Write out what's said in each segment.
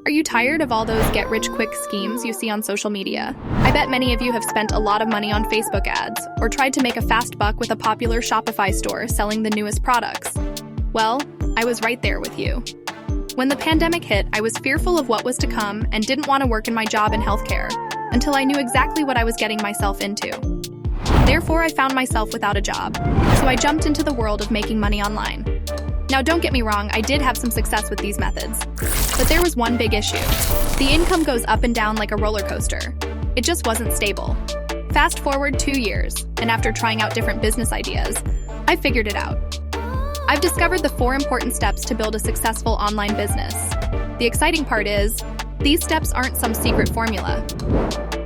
Are you tired of all those get-rich-quick schemes you see on social media? I bet many of you have spent a lot of money on Facebook ads or tried to make a fast buck with a popular Shopify store selling the newest products. Well, I was right there with you. When the pandemic hit, I was fearful of what was to come and didn't want to work in my job in healthcare until I knew exactly what I was getting myself into. Therefore, I found myself without a job, so I jumped into the world of making money online. Now, don't get me wrong, I did have some success with these methods. But there was one big issue. The income goes up and down like a roller coaster. It just wasn't stable. Fast forward 2 years, and after trying out different business ideas, I figured it out. I've discovered the 4 important steps to build a successful online business. The exciting part is, these steps aren't some secret formula.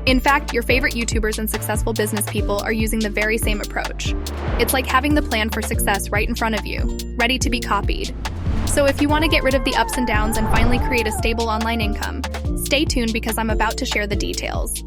In fact, your favorite YouTubers and successful business people are using the very same approach. It's like having the plan for success right in front of you, ready to be copied. So if you want to get rid of the ups and downs and finally create a stable online income, stay tuned because I'm about to share the details.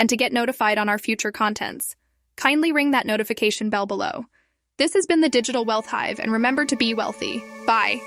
And to get notified on our future contents, kindly ring that notification bell below. This has been the Digital Wealth Hive, and remember to be wealthy. Bye.